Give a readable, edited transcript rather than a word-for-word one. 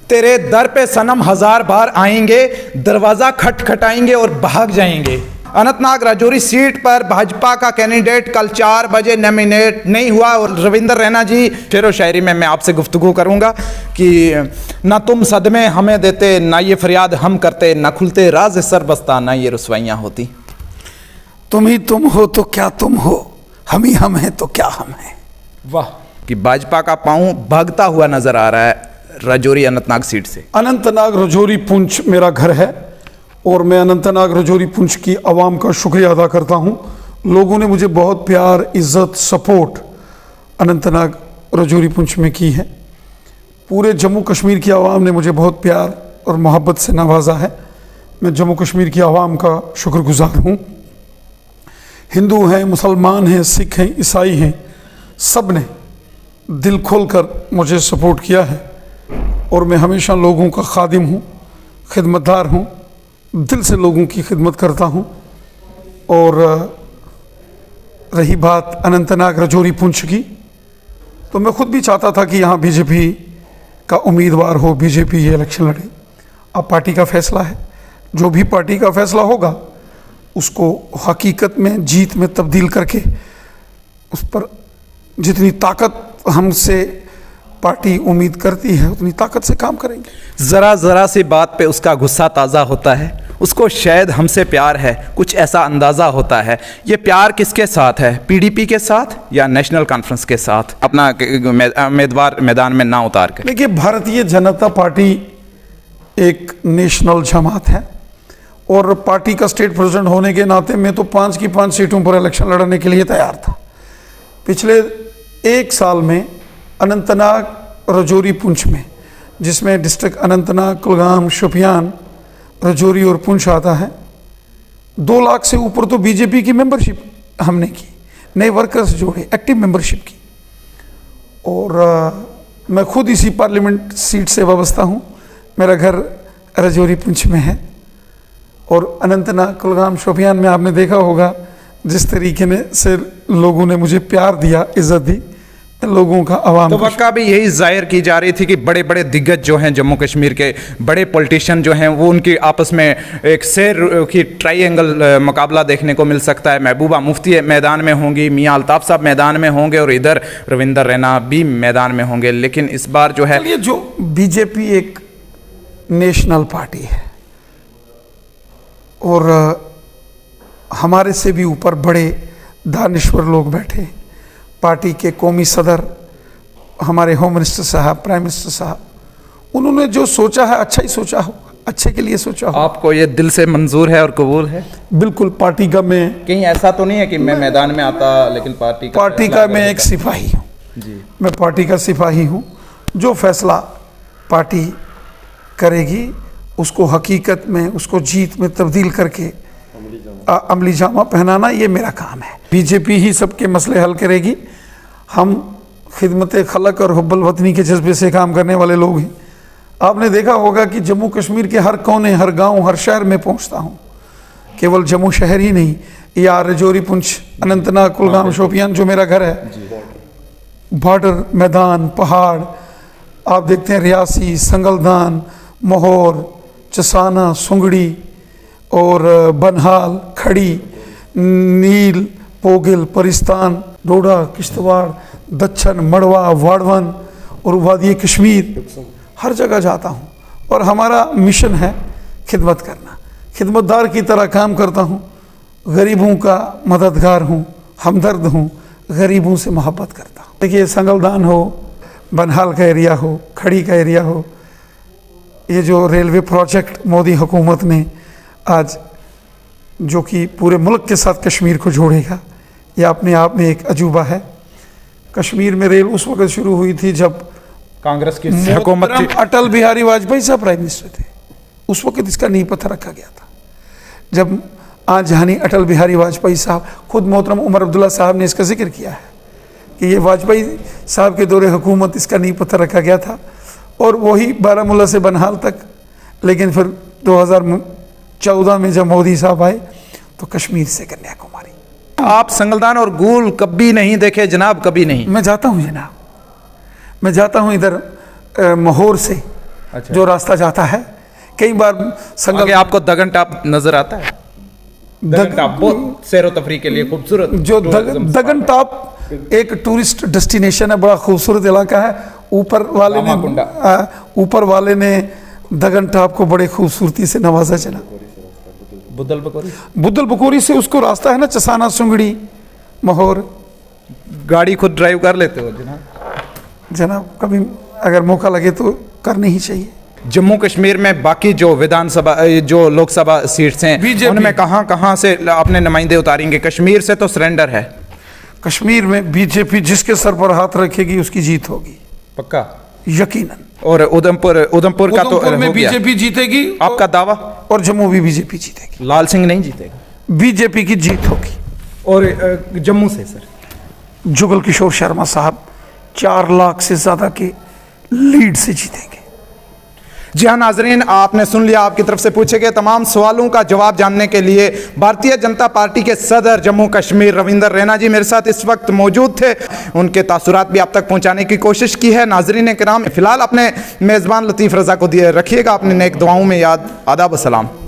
तेरे दर पे सनम 1000 बार आएंगे, दरवाजा खटखटाएंगे और भाग जाएंगे। अनंतनाग राजौरी सीट पर भाजपा का कैंडिडेट कल 4 बजे नॉमिनेट नहीं हुआ और रविंदर रैना जी, शेरो शायरी में मैं आपसे गुफ्तगू करूंगा कि ना तुम सदमे हमें देते, ना ये फरियाद हम करते, ना खुलते राज सर बस्ता, ना ये रुसवाइयाँ होती। तुम ही तुम हो तो क्या तुम हो, हम ही हम हैं तो क्या हम हैं। वाह, कि भाजपा का पांव भागता हुआ नजर आ रहा है राजौरी अनंतनाग सीट से। अनंतनाग राजौरी पुंछ मेरा घर है और मैं अनंतनाग राजौरी पुंछ की आवाम का शुक्रिया अदा करता हूँ। लोगों ने मुझे बहुत प्यार, इज़्ज़त, सपोर्ट अनंतनाग राजौरी पुंछ में की है। पूरे जम्मू कश्मीर की आवाम ने मुझे बहुत प्यार और मोहब्बत से नवाजा है। मैं जम्मू कश्मीर की आवाम का शुक्रगुजार हूँ। हिंदू हैं, मुसलमान हैं, सिख हैं, ईसाई हैं, सब ने दिल खोलकर मुझे सपोर्ट किया है और मैं हमेशा लोगों का खादिम हूँ, खिदमतदार हूँ, दिल से लोगों की खिदमत करता हूँ। और रही बात अनंतनाग राजौरी पुंछ की, तो मैं खुद भी चाहता था कि यहाँ बीजेपी का उम्मीदवार हो, बीजेपी ये इलेक्शन लड़े। अब पार्टी का फैसला है, जो भी पार्टी का फैसला होगा उसको हकीकत में जीत में तब्दील करके उस पर जितनी ताकत हमसे पार्टी उम्मीद करती है उतनी ताकत से काम करेंगे। ज़रा सी बात पे उसका गुस्सा ताज़ा होता है, उसको शायद हमसे प्यार है, कुछ ऐसा अंदाज़ा होता है। ये प्यार किसके साथ है, पीडीपी के साथ या नेशनल कॉन्फ्रेंस के साथ? अपना उम्मीदवार मैदान में ना उतार कर। देखिए, भारतीय जनता पार्टी एक नेशनल जमात है और पार्टी का स्टेट प्रेसिडेंट होने के नाते मैं तो 5 की 5 सीटों पर इलेक्शन लड़ने के लिए तैयार था। पिछले 1 साल में अनंतनाग राजौरी पुंछ में, जिसमें डिस्ट्रिक्ट अनंतनाग, कुलगाम, शोपियान, राजौरी और पुंछ आता है, 2 लाख से ऊपर तो बीजेपी की मेंबरशिप हमने की, नए वर्कर्स जोड़े, एक्टिव मेंबरशिप की। और मैं खुद इसी पार्लियामेंट सीट से वाबस्ता हूँ। मेरा घर राजौरी पुंछ में है और अनंतनाग, कुलगाम, शोपियान में आपने देखा होगा जिस तरीके से लोगों ने मुझे प्यार दिया, इज्जत दी, लोगों का आवाम तो वक्का भी यही जाहिर की जा रही थी कि बड़े बड़े दिग्गज जो हैं जम्मू कश्मीर के, बड़े पॉलिटिशियन जो हैं, वो उनकी आपस में एक शेर की ट्रायंगल मुकाबला देखने को मिल सकता है। महबूबा मुफ्ती मैदान में होंगी, मियां अल्ताफ साहब मैदान में होंगे और इधर रविंदर रैना भी मैदान में होंगे। लेकिन इस बार जो है, ये जो बीजेपी एक नेशनल पार्टी है और हमारे से भी ऊपर बड़े दानिश्वर लोग बैठे हैं। पार्टी के कौमी सदर, हमारे होम मिनिस्टर साहब, प्राइम मिनिस्टर साहब, उन्होंने जो सोचा है अच्छा ही सोचा हो, अच्छे के लिए सोचा हो। आपको ये दिल से मंजूर है और कबूल है? बिल्कुल। पार्टी का मैं, कहीं ऐसा तो नहीं है कि मैं मैदान में आता लेकिन पार्टी का मैं एक सिपाही हूँ जी। मैं पार्टी का सिपाही हूँ। जो फैसला पार्टी करेगी उसको हकीकत में, उसको जीत में तब्दील करके अमली जामा पहनाना, ये मेरा काम है। बीजेपी ही सबके मसले हल करेगी। हम खिदमत खलक और हुब्बुल वतनी के जज्बे से काम करने वाले लोग हैं। आपने देखा होगा कि जम्मू कश्मीर के हर कोने, हर गांव, हर शहर में पहुंचता हूं। केवल जम्मू शहर ही नहीं, या राजौरी पुंछ, अनंतनाग, कुलगाम, शोपियान जो मेरा घर है, बॉर्डर, मैदान, पहाड़, आप देखते हैं रियासी, संगलदान, मोहर, चसाना, सुंगड़ी और बनहाल, खड़ी, नील, पोगिल, परिस्तान, डोडा, किश्तवाड़, दच्छन, मड़वा, वाड़वन और वादी कश्मीर, हर जगह जाता हूँ और हमारा मिशन है खिदमत करना। खिदमतदार की तरह काम करता हूँ, गरीबों का मददगार हूँ, हमदर्द हूँ, गरीबों से मोहब्बत करता हूँ। देखिए, संगलदान हो, बनहाल का एरिया हो, खड़ी का एरिया हो, ये जो रेलवे प्रोजेक्ट मोदी हुकूमत ने आज, जो कि पूरे मुल्क के साथ कश्मीर को जोड़ेगा, यह अपने आप में एक अजूबा है। कश्मीर में रेल उस वक्त शुरू हुई थी जब कांग्रेस की हुकूमत थी, अटल बिहारी वाजपेयी साहब प्राइम मिनिस्टर थे। उस वक्त इसका नींव पत्थर रखा गया था। जब आज जानी अटल बिहारी वाजपेयी साहब, खुद मोहतरम उमर अब्दुल्ला साहब ने इसका जिक्र किया है कि ये वाजपेयी साहब के दौरे हुकूमत इसका नींव पत्थर रखा गया था और वही बारामूला से बनहाल तक। लेकिन फिर 2014 में जब मोदी साहब आए तो कश्मीर से कन्याकुमारी। आप संगलदान और गूल कभी नहीं देखे जनाब? कभी नहीं? मैं जाता हूँ जनाब, मैं जाता हूँ इधर मोहर से अच्छा। जो रास्ता जाता है, कई बार संगम आगे आपको दगन टॉप नजर आता है? दगन टॉप बहुत सैरो तफरी के लिए खूबसूरत जो दगन टॉप एक टूरिस्ट डेस्टिनेशन है, बड़ा खूबसूरत इलाका है। ऊपर वाले ने दगन टॉप को बड़े खूबसूरती से नवाजा चला। बुद्धल बकोरी से उसको रास्ता है ना, चसाना, सुंगड़ी, महोर। गाड़ी खुद ड्राइव कर लेते हो जनाब कभी अगर मौका लगे तो करनी ही चाहिए। जम्मू कश्मीर में बाकी जो विधानसभा जो लोकसभा सीट्स हैं उनमें कहाँ से अपने नुमाइंदे उतारेंगे? कश्मीर से तो सरेंडर है। कश्मीर में बीजेपी जिसके सर पर हाथ रखेगी उसकी जीत होगी, पक्का, यकीनन। और उधमपुर का तो में बीजेपी जीतेगी, आपका दावा? और जम्मू भी बीजेपी जीतेगी। लाल सिंह नहीं जीतेगा? बीजेपी की जीत होगी। और जम्मू से सर? जुगल किशोर शर्मा साहब 4 लाख से ज्यादा के लीड से जीतेंगे। जी हाँ नाजरीन, आपने सुन लिया। आपकी तरफ से पूछे गए तमाम सवालों का जवाब जानने के लिए भारतीय जनता पार्टी के सदर जम्मू कश्मीर रविंदर रैना जी मेरे साथ इस वक्त मौजूद थे। उनके तासुरात भी आप तक पहुंचाने की कोशिश की है। नाजरीन किराम, फिलहाल अपने मेज़बान लतीफ़ रज़ा को दिए रखिएगा अपने नेक दुआओं में याद। आदाब, अस्सलाम।